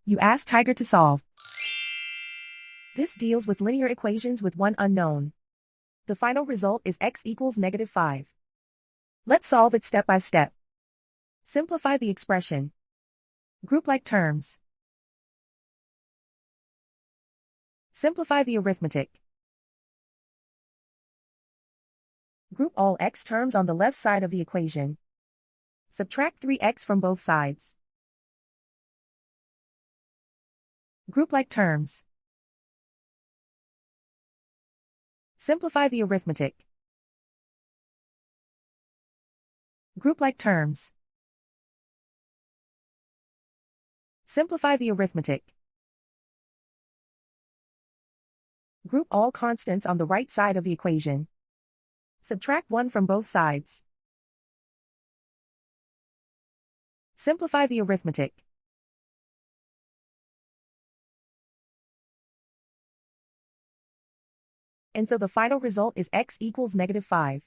You ask Tiger to solve. This deals with linear equations with one unknown. The final result is x equals -5. Let's solve it step by step. Simplify the expression. Group like terms. Simplify the arithmetic. Group all x terms on the left side of the equation. Subtract 3x from both sides. Group like terms. Simplify the arithmetic. Group like terms. Simplify the arithmetic. Group all constants on the right side of the equation. Subtract 1 from both sides. Simplify the arithmetic. And so the final result is x equals -5.